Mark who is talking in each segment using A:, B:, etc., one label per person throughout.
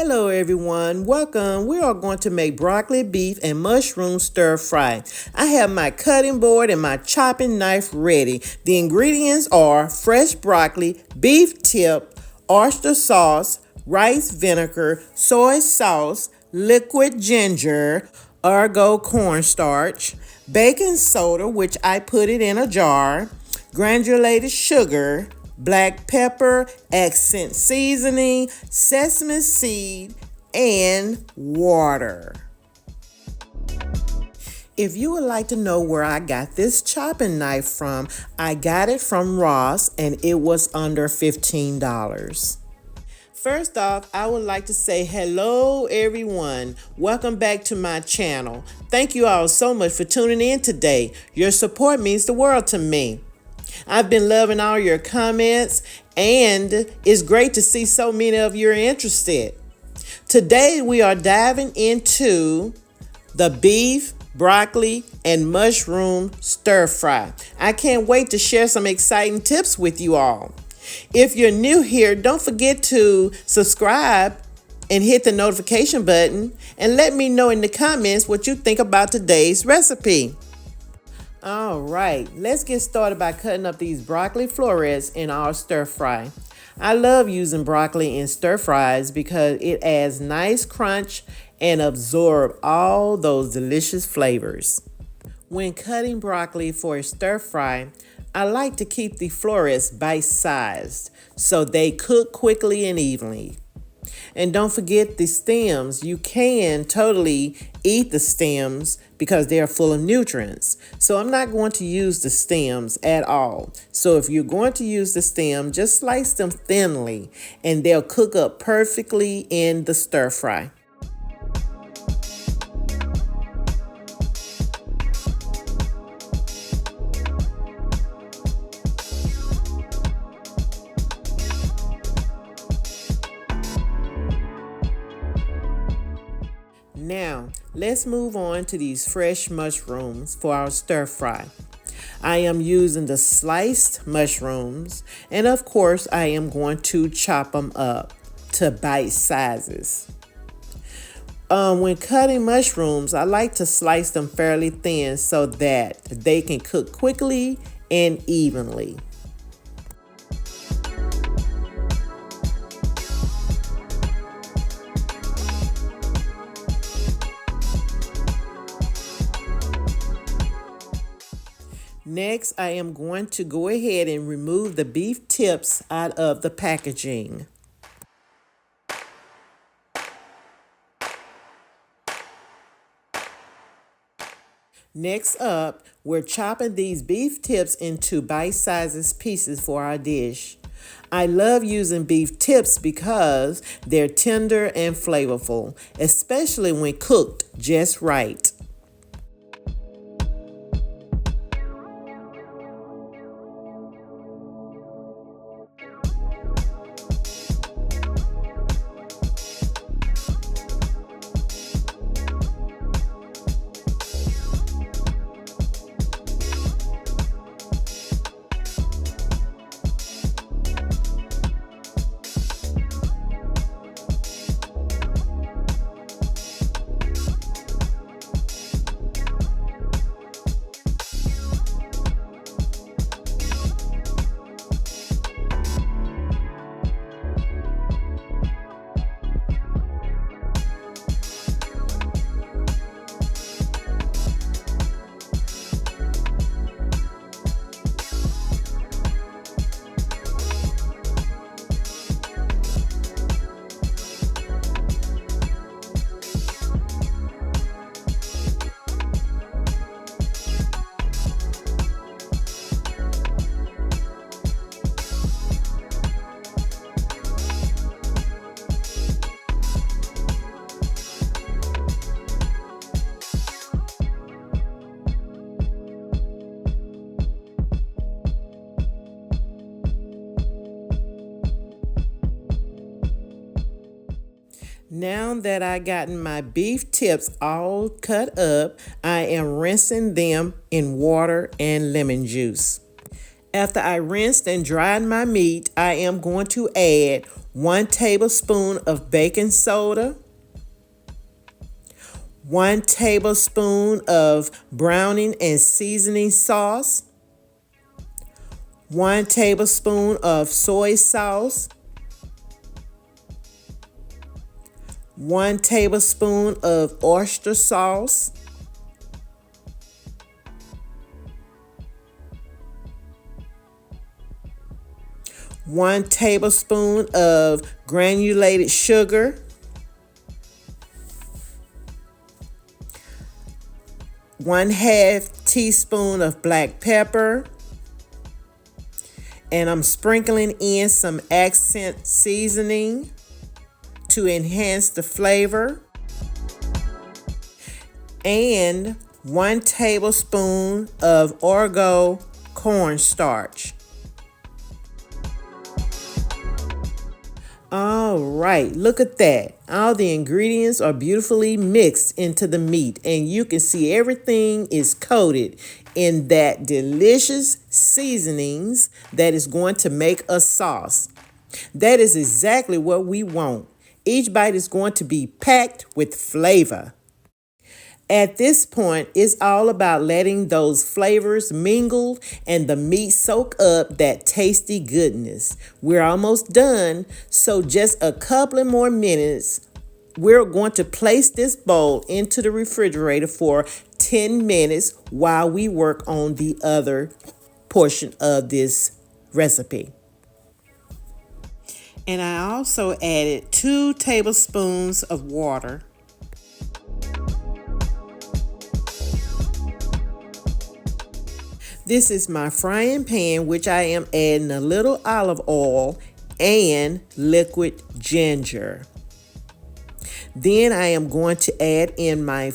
A: Hello everyone, welcome. We are going to make broccoli, beef, and mushroom stir fry. I have my cutting board and my chopping knife ready. The ingredients are fresh broccoli, beef tip, oyster sauce, rice vinegar, soy sauce, liquid ginger, argo cornstarch, baking soda, which I put it in a jar, granulated sugar, black pepper, accent seasoning, sesame seed, and water. If you would like to know where I got this chopping knife from, I got it from Ross and it was under $15. First off, I would like to say hello everyone. Welcome back to my channel. Thank you all so much for tuning in today. Your support means the world to me. I've been loving all your comments and it's great to see so many of you are interested. Today we are diving into the beef, broccoli, and mushroom stir fry. I can't wait to share some exciting tips with you all. If you're new here, don't forget to subscribe and hit the notification button and let me know in the comments what you think about today's recipe. All right, let's get started by cutting up these broccoli florets in our stir fry. I love using broccoli in stir fries because it adds nice crunch and absorb all those delicious flavors. When cutting broccoli for a stir fry, I like to keep the florets bite-sized so they cook quickly and evenly. And don't forget the stems. You can totally eat the stems because they are full of nutrients. So I'm not going to use the stems at all. So if you're going to use the stem, just slice them thinly and they'll cook up perfectly in the stir fry. Now, let's move on to these fresh mushrooms for our stir fry. I am using the sliced mushrooms, and of course, I am going to chop them up to bite sizes. When cutting mushrooms, I like to slice them fairly thin so that they can cook quickly and evenly. Next, I am going to go ahead and remove the beef tips out of the packaging. Next up, we're chopping these beef tips into bite-sized pieces for our dish. I love using beef tips because they're tender and flavorful, especially when cooked just right. Now that I gotten my beef tips all cut up, I am rinsing them in water and lemon juice. After I rinsed and dried my meat, I am going to add 1 tablespoon of baking soda, 1 tablespoon of browning and seasoning sauce, 1 tablespoon of soy sauce, 1 tablespoon of oyster sauce, 1 tablespoon of granulated sugar, 1/2 teaspoon of black pepper, and I'm sprinkling in some accent seasoning to enhance the flavor, and 1 tablespoon of Orgo cornstarch. All right, look at that. All the ingredients are beautifully mixed into the meat, and you can see everything is coated in that delicious seasonings that is going to make a sauce. That is exactly what we want. Each bite is going to be packed with flavor. At this point, it's all about letting those flavors mingle and the meat soak up that tasty goodness. We're almost done, so just a couple of more minutes. We're going to place this bowl into the refrigerator for 10 minutes while we work on the other portion of this recipe. And I also added 2 tablespoons of water. This is my frying pan, which I am adding a little olive oil and liquid ginger. Then I am going to add in my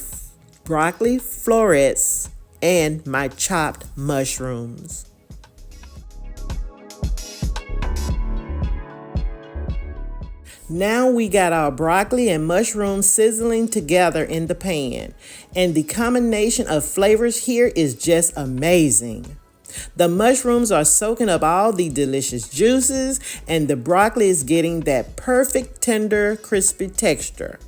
A: broccoli florets and my chopped mushrooms. Now we got our broccoli and mushrooms sizzling together in the pan, and the combination of flavors here is just amazing. The mushrooms are soaking up all the delicious juices, and the broccoli is getting that perfect tender, crispy texture.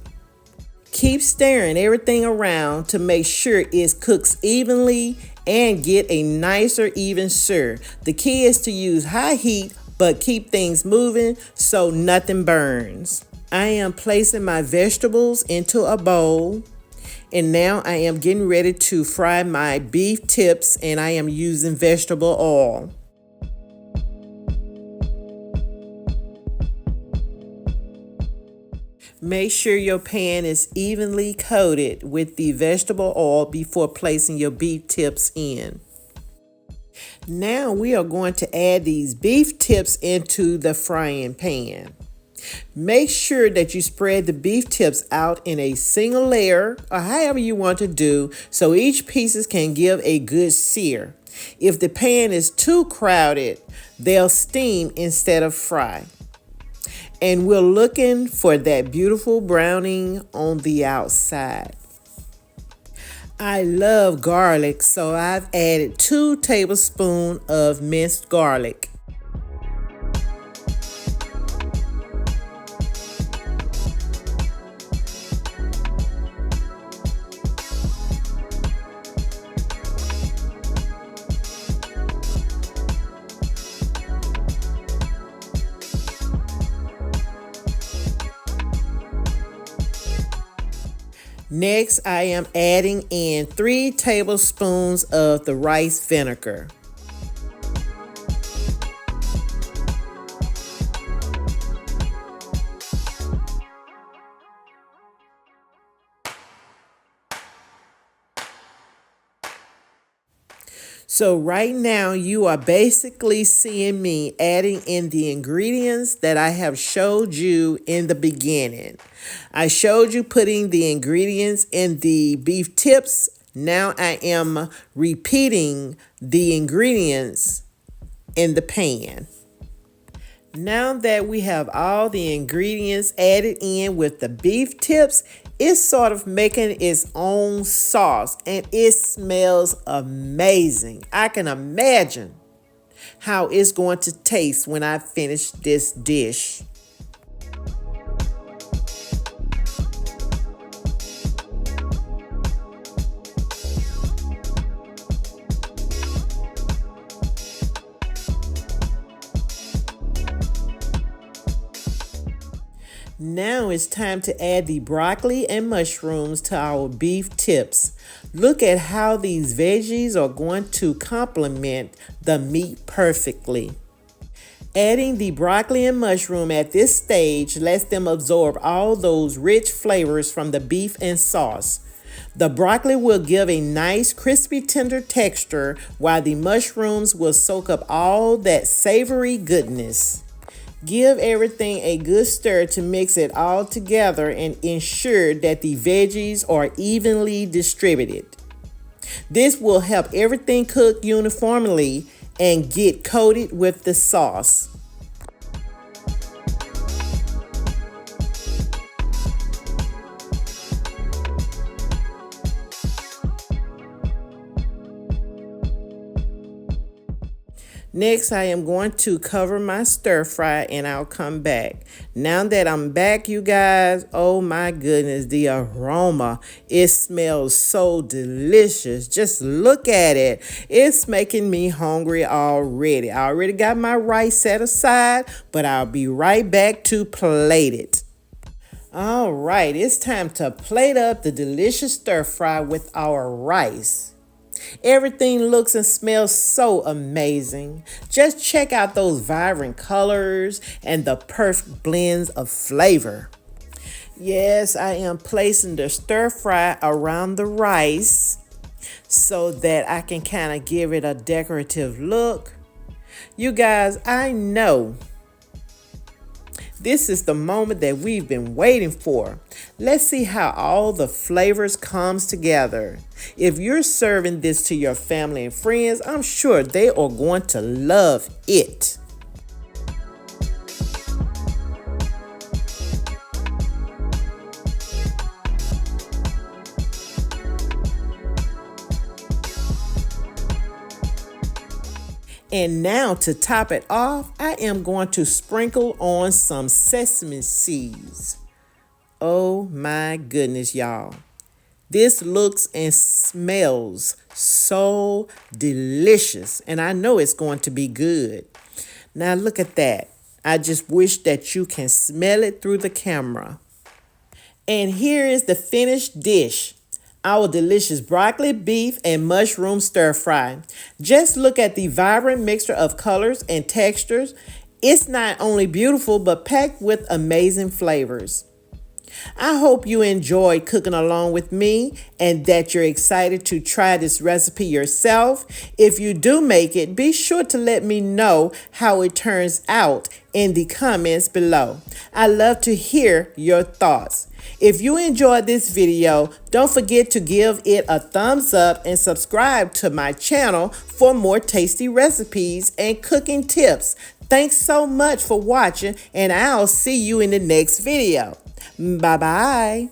A: Keep stirring everything around to make sure it cooks evenly and get a nicer even stir. The key is to use high heat, but keep things moving so nothing burns. I am placing my vegetables into a bowl, and now I am getting ready to fry my beef tips, and I am using vegetable oil. Make sure your pan is evenly coated with the vegetable oil before placing your beef tips in. Now we are going to add these beef tips into the frying pan. Make sure that you spread the beef tips out in a single layer or however you want to do so each pieces can give a good sear. If the pan is too crowded, they'll steam instead of fry. And we're looking for that beautiful browning on the outside. I love garlic, so I've added 2 tablespoons of minced garlic. Next, I am adding in 3 tablespoons of the rice vinegar. So right now you are basically seeing me adding in the ingredients that I have showed you in the beginning. I showed you putting the ingredients in the beef tips. Now I am repeating the ingredients in the pan. Now that we have all the ingredients added in with the beef tips, it's sort of making its own sauce, and it smells amazing. I can imagine how it's going to taste when I finish this dish. Now it's time to add the broccoli and mushrooms to our beef tips. Look at how these veggies are going to complement the meat perfectly. Adding the broccoli and mushroom at this stage lets them absorb all those rich flavors from the beef and sauce. The broccoli will give a nice crispy tender texture while the mushrooms will soak up all that savory goodness. Give everything a good stir to mix it all together and ensure that the veggies are evenly distributed. This will help everything cook uniformly and get coated with the sauce. Next, I am going to cover my stir fry and I'll come back. Now that I'm back, you guys, oh my goodness, the aroma, it smells so delicious. Just look at it. It's making me hungry already. I already got my rice set aside, but I'll be right back to plate it. All right, it's time to plate up the delicious stir fry with our rice. Everything looks and smells so amazing. Just check out those vibrant colors and the perfect blends of flavor. Yes, I am placing the stir fry around the rice so that I can kind of give it a decorative look. You guys, I know this is the moment that we've been waiting for. Let's see how all the flavors comes together. If you're serving this to your family and friends, I'm sure they are going to love it. And now to top it off, I am going to sprinkle on some sesame seeds. Oh my goodness, y'all. This looks and smells so delicious, and I know it's going to be good. Now look at that. I just wish that you can smell it through the camera. And here is the finished dish. Our delicious broccoli, beef, and mushroom stir fry. Just look at the vibrant mixture of colors and textures. It's not only beautiful, but packed with amazing flavors. I hope you enjoyed cooking along with me and that you're excited to try this recipe yourself. If you do make it, be sure to let me know how it turns out in the comments below. I love to hear your thoughts. If you enjoyed this video, don't forget to give it a thumbs up and subscribe to my channel for more tasty recipes and cooking tips. Thanks so much for watching, and I'll see you in the next video. Bye-bye.